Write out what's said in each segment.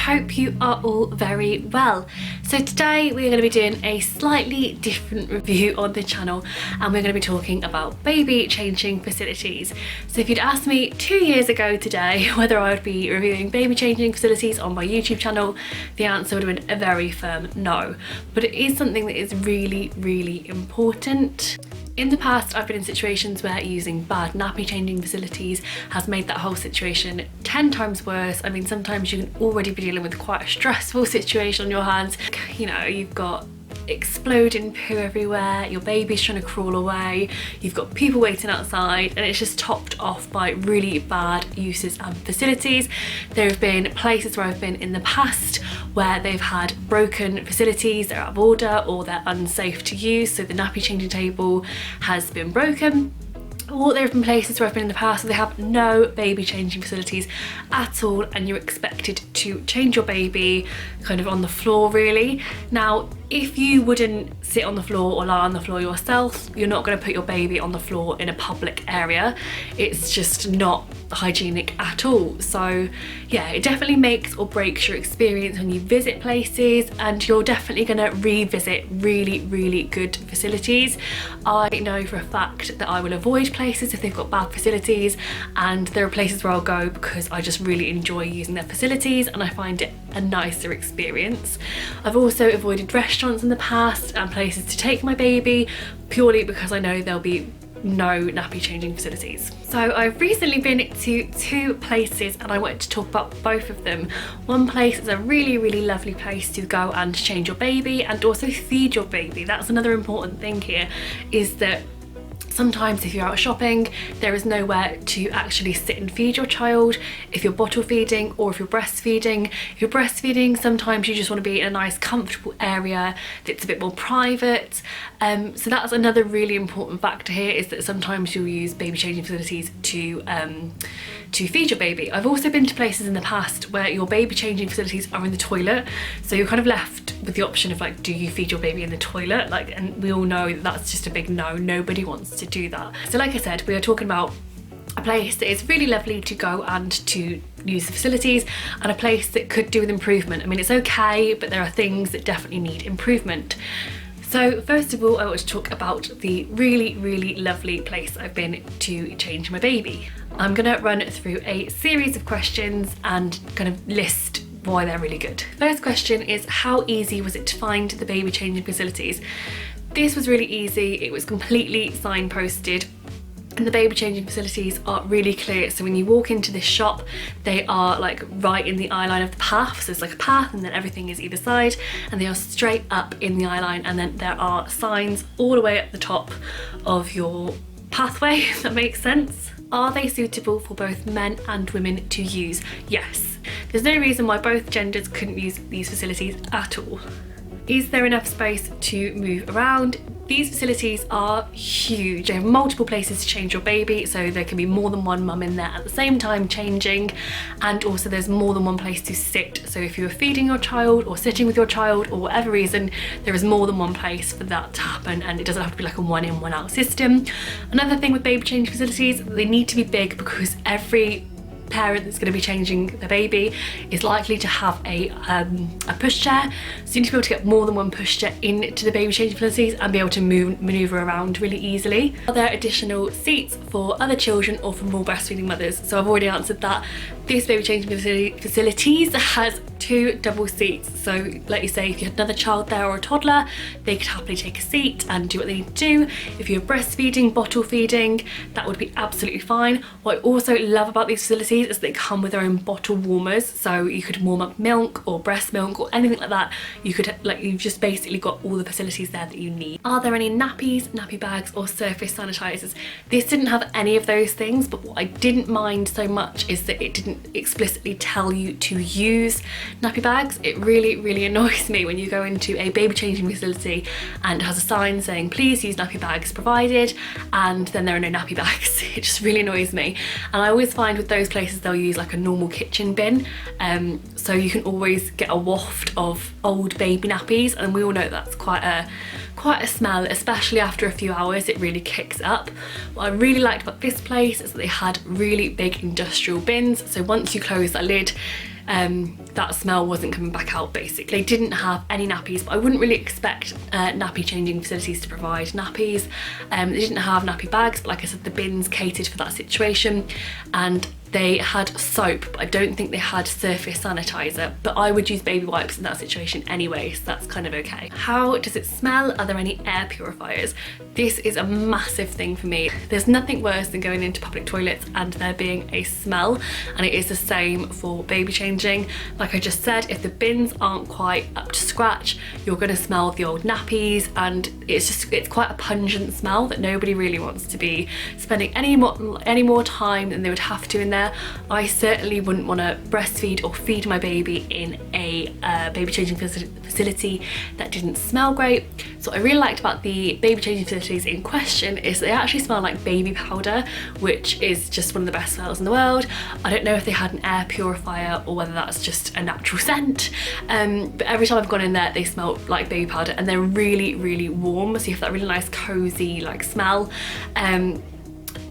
hope you are all very well. So today we're going to be doing a slightly different review on the channel, and we're going to be talking about baby changing facilities. So if you'd asked me 2 years ago today whether I would be reviewing baby changing facilities on my YouTube channel, the answer would have been a very firm no. But it is something that is really, really important. In the past, I've been in situations where using bad nappy changing facilities has made that whole situation 10 times worse. I mean, sometimes you can already be dealing with quite a stressful situation on your hands. You know, you've got exploding poo everywhere, your baby's trying to crawl away, you've got people waiting outside, and it's just topped off by really bad uses and facilities. There have been places where I've been in the past where they've had broken facilities, they're out of order or they're unsafe to use, so the nappy changing table has been broken. Or there have been places where I've been in the past where they have no baby changing facilities at all, and you're expected to change your baby kind of on the floor really. Now, if you wouldn't sit on the floor or lie on the floor yourself, you're not going to put your baby on the floor in a public area. It's just not hygienic at all. So yeah, it definitely makes or breaks your experience when you visit places, and you're definitely going to revisit really, really good facilities. I know for a fact that I will avoid places if they've got bad facilities, and there are places where I'll go because I just really enjoy using their facilities and I find it a nicer experience. I've also avoided restaurants in the past and places to take my baby purely because I know there'll be no nappy changing facilities. So I've recently been to 2 places and I wanted to talk about both of them. One place is a really, really lovely place to go and change your baby and also feed your baby. That's another important thing here, is that sometimes if you're out shopping, there is nowhere to actually sit and feed your child if you're bottle feeding or if you're breastfeeding. If you're breastfeeding, sometimes you just want to be in a nice comfortable area that's a bit more private. So that's another really important factor here, is that sometimes you'll use baby changing facilities to feed your baby. I've also been to places in the past where your baby changing facilities are in the toilet, so you're kind of left with the option of like, do you feed your baby in the toilet? Like, and we all know that that's just a big no. Nobody wants to do that. So like I said, we are talking about a place that is really lovely to go and to use the facilities, and a place that could do with improvement. I mean, it's okay, but there are things that definitely need improvement. So first of all, I want to talk about the really, really lovely place I've been to change my baby. I'm gonna run through a series of questions and kind of list why they're really good. First question is, how easy was it to find the baby changing facilities? This was really easy. It was completely signposted, and the baby changing facilities are really clear. So when you walk into this shop, they are like right in the eye line of the path. So it's like a path and then everything is either side, and they are straight up in the eye line, and then there are signs all the way at the top of your pathway, if that makes sense. Are they suitable for both men and women to use? Yes. There's no reason why both genders couldn't use these facilities at all. Is there enough space to move around? These facilities are huge. They have multiple places to change your baby, so there can be more than one mum in there at the same time changing, and also there's more than one place to sit. So if you're feeding your child or sitting with your child or whatever reason, there is more than one place for that to happen, and it doesn't have to be like a one in, one out system. Another thing with baby change facilities, they need to be big because every parent that's going to be changing the baby is likely to have a pushchair, so you need to be able to get more than one pushchair into the baby changing facilities and be able to maneuver around really easily. Are there additional seats for other children or for more breastfeeding mothers? So I've already answered that. This baby changing facilities has 2 double seats, so like you say, if you had another child there or a toddler, they could happily take a seat and do what they need to do. If you're breastfeeding, bottle feeding, that would be absolutely fine. What I also love about these facilities is they come with their own bottle warmers, so you could warm up milk or breast milk or anything like that. You could, like, you've just basically got all the facilities there that you need. Are there any nappies, nappy bags or surface sanitizers? This didn't have any of those things, but what I didn't mind so much is that it didn't explicitly tell you to use nappy bags. It really, really annoys me when you go into a baby changing facility and it has a sign saying please use nappy bags provided, and then there are no nappy bags. It just really annoys me. And I always find with those places they'll use like a normal kitchen bin, so you can always get a waft of old baby nappies, and we all know that's quite a smell, especially after a few hours. It really kicks up. What I really liked about this place is that they had really big industrial bins, so once you close that lid, that smell wasn't coming back out basically. They didn't have any nappies, but I wouldn't really expect nappy changing facilities to provide nappies. They didn't have nappy bags, but like I said, the bins catered for that situation, and they had soap, but I don't think they had surface sanitizer, but I would use baby wipes in that situation anyway, so that's kind of okay. How does it smell? Are there any air purifiers? This is a massive thing for me. There's nothing worse than going into public toilets and there being a smell, and it is the same for baby changing. Like I just said, if the bins aren't quite up to scratch, you're going to smell the old nappies, and it's quite a pungent smell that nobody really wants to be spending any more time than they would have to in there. I certainly wouldn't want to breastfeed or feed my baby in a baby changing facility that didn't smell great. So what I really liked about the baby changing facilities in question is they actually smell like baby powder, which is just one of the best smells in the world. I don't know if they had an air purifier or whether that's just a natural scent, but every time I've gone in there they smell like baby powder, and they're really, really warm, so you have that really nice cozy like smell.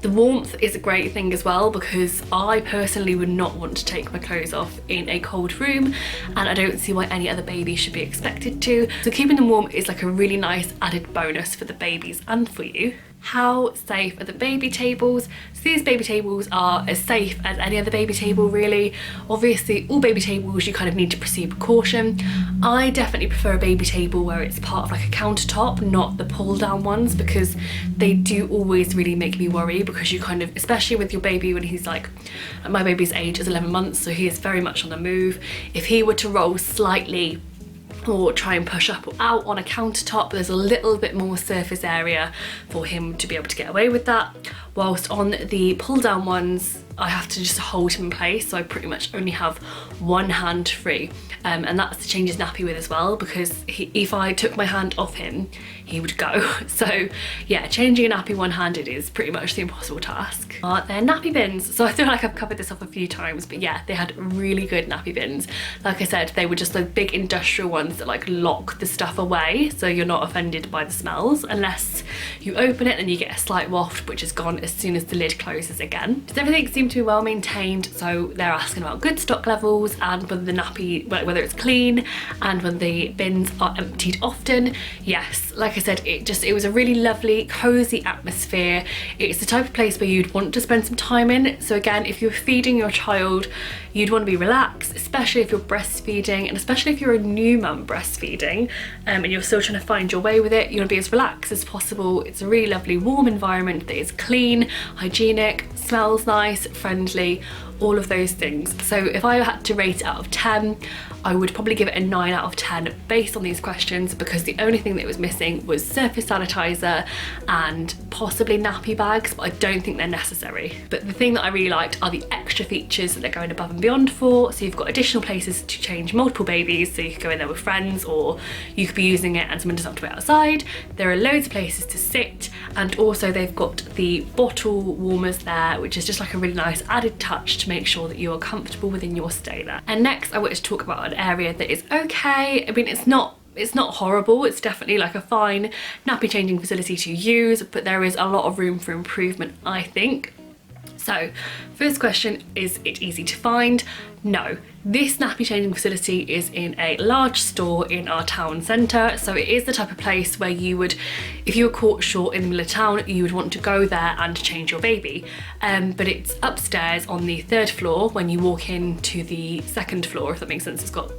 The warmth is a great thing as well, because I personally would not want to take my clothes off in a cold room, and I don't see why any other baby should be expected to. So keeping them warm is like a really nice added bonus for the babies and for you. How safe are the baby tables? So these baby tables are as safe as any other baby table really. Obviously all baby tables you kind of need to proceed with caution. I definitely prefer a baby table where it's part of like a countertop, not the pull down ones, because they do always really make me worry, because you kind of, especially with your baby when he's like, my baby's age is 11 months, so he is very much on the move. If he were to roll slightly or try and push up or out on a countertop, there's a little bit more surface area for him to be able to get away with that. Whilst on the pull down ones, I have to just hold him in place, so I pretty much only have one hand free, and that's to change his nappy with as well, because if I took my hand off him, he would go. So yeah, changing a nappy one-handed is pretty much the impossible task. They're nappy bins, so I feel like I've covered this off a few times, but yeah, they had really good nappy bins. Like I said, they were just the big industrial ones that like lock the stuff away, so you're not offended by the smells unless you open it and you get a slight waft, which is gone as soon as the lid closes again. So everything seemed to be well maintained, so they're asking about good stock levels and whether the nappy, whether it's clean and whether the bins are emptied often. Yes, like I said, it was a really lovely cozy atmosphere. It's the type of place where you'd want to spend some time in. So again, if you're feeding your child, you'd want to be relaxed, especially if you're breastfeeding, and especially if you're a new mum breastfeeding, and you're still trying to find your way with it. You want to be as relaxed as possible. It's a really lovely warm environment that is clean, hygienic, smells nice, friendly, all of those things. So if I had to rate it out of 10, I would probably give it a 9 out of 10 based on these questions, because the only thing that was missing was surface sanitizer and possibly nappy bags, but I don't think they're necessary. But the thing that I really liked are the extra features that they're going above and beyond for. So you've got additional places to change multiple babies, so you could go in there with friends, or you could be using it and someone doesn't have to wait outside. There are loads of places to sit, and also they've got the bottle warmers there, which is just like a really nice added touch to make sure that you are comfortable within your stay there. And next I wanted to talk about an area that is okay. I mean, it's not horrible, it's definitely like a fine nappy changing facility to use, but there is a lot of room for improvement, I think. So first question, is it easy to find? No. This nappy changing facility is in a large store in our town centre, so it is the type of place where you would, if you were caught short in the middle of town, you would want to go there and change your baby. But it's upstairs on the 3rd floor when you walk into the 2nd floor, if that makes sense. It's got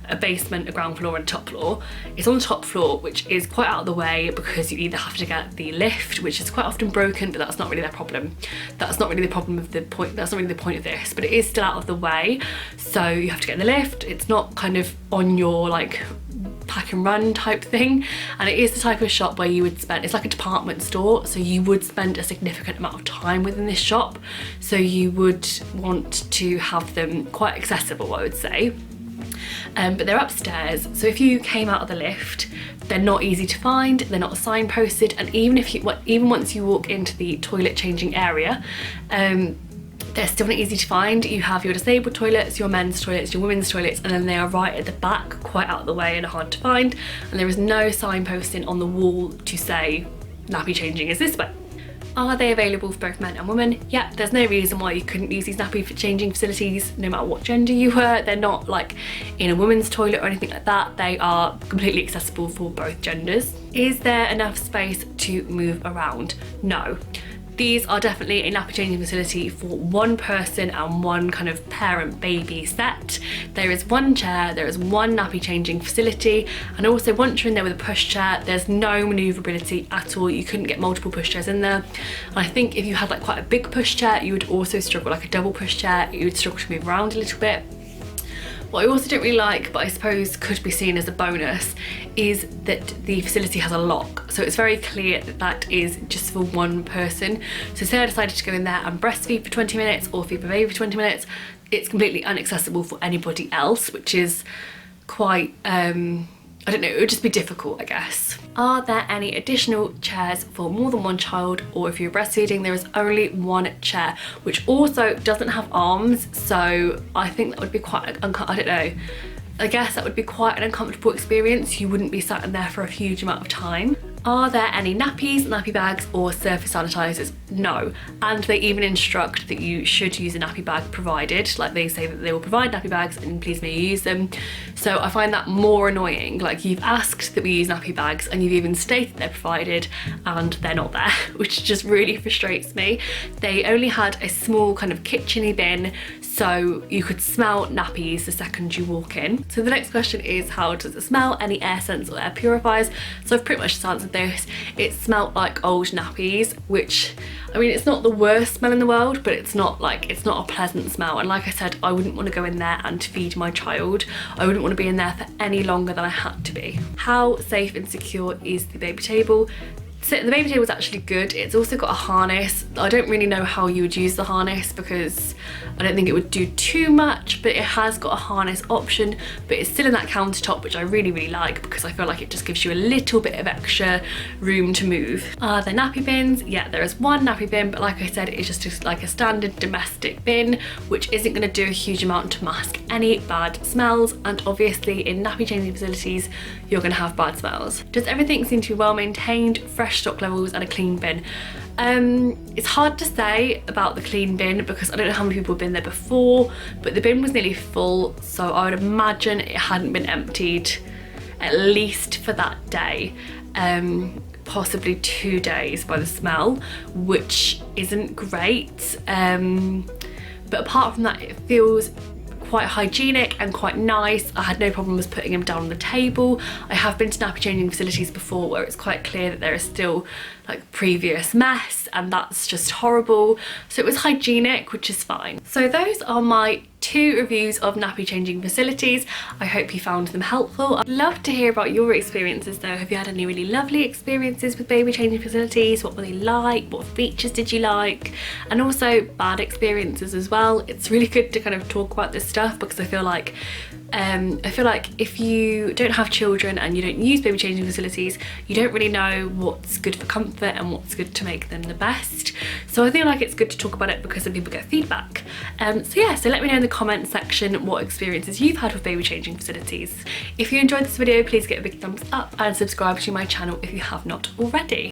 a basement, a ground floor and a top floor. It's on the top floor, which is quite out of the way because you either have to get the lift, which is quite often broken, but that's not really their problem. That's not really the problem of the point, that's not really the point of this, but it is still out of the way. So you have to get in the lift. It's not kind of on your like pack and run type thing, and it is the type of shop where you would spend, it's like a department store, so you would spend a significant amount of time within this shop, so you would want to have them quite accessible, I would say. But they're upstairs, so if you came out of the lift, they're not easy to find, they're not signposted, and even once you walk into the toilet changing area, they're still not easy to find. You have your disabled toilets, your men's toilets, your women's toilets, and then they are right at the back, quite out of the way and hard to find, and there is no signposting on the wall to say nappy changing is this way. Are they available for both men and women? Yeah, there's no reason why you couldn't use these nappy changing facilities no matter what gender you were. They're not like in a women's toilet or anything like that. They are completely accessible for both genders. Is there enough space to move around? No. These are definitely a nappy changing facility for one person and one kind of parent baby set. There is one chair, there is one nappy changing facility, and also once you're in there with a pushchair, there's no manoeuvrability at all. You couldn't get multiple pushchairs in there. And I think if you had like quite a big pushchair, you would also struggle, like a double pushchair, you would struggle to move around a little bit. What I also don't really like, but I suppose could be seen as a bonus, is that the facility has a lock. So it's very clear that that is just for one person. So say I decided to go in there and breastfeed for 20 minutes or feed my baby for 20 minutes, it's completely inaccessible for anybody else, which is quite, I don't know, it would just be difficult, I guess. Are there any additional chairs for more than one child, or if you're breastfeeding, there is only one chair, which also doesn't have arms, so I think that would be quite, I don't know, I guess that would be quite an uncomfortable experience. You wouldn't be sat in there for a huge amount of time. Are there any nappies, nappy bags or surface sanitisers? No. And they even instruct that you should use a nappy bag provided. Like they say that they will provide nappy bags and please may you use them. So I find that more annoying. Like you've asked that we use nappy bags and you've even stated they're provided and they're not there, which just really frustrates me. They only had a small kind of kitchen-y bin, so you could smell nappies the second you walk in. So the next question is, how does it smell? Any air scents or air purifiers? So I've pretty much just answered this. It smelled like old nappies, which, I mean, it's not the worst smell in the world, but it's not a pleasant smell. And like I said, I wouldn't want to go in there and feed my child. I wouldn't want to be in there for any longer than I had to be. How safe and secure is the baby table? So the baby table is actually good. It's also got a harness. I don't really know how you would use the harness because I don't think it would do too much, but it has got a harness option, but it's still in that countertop, which I really, really like because I feel like it just gives you a little bit of extra room to move. Are there nappy bins? Yeah, there is one nappy bin, but like I said, it's just like a standard domestic bin, which isn't going to do a huge amount to mask any bad smells. And obviously in nappy changing facilities, you're going to have bad smells. Does everything seem to be well maintained, fresh stock levels and a clean bin? It's hard to say about the clean bin because I don't know how many people have been there before, but the bin was nearly full, so I would imagine it hadn't been emptied at least for that day, possibly 2 days by the smell, which isn't great, but apart from that, it feels quite hygienic and quite nice. I had no problems putting him down on the table. I have been to nappy changing facilities before where it's quite clear that there is still like previous mess, and that's just horrible. So it was hygienic, which is fine. So those are my 2 reviews of nappy changing facilities. I hope you found them helpful. I'd love to hear about your experiences though. Have you had any really lovely experiences with baby changing facilities? What were they like? What features did you like? And also bad experiences as well. It's really good to kind of talk about this stuff because I feel like if you don't have children and you don't use baby changing facilities, you don't really know what's good for comfort and what's good to make them the best. So I feel like it's good to talk about it because then people get feedback. So yeah, so let me know in the comment section what experiences you've had with baby changing facilities. If you enjoyed this video, please give it a big thumbs up and subscribe to my channel if you have not already.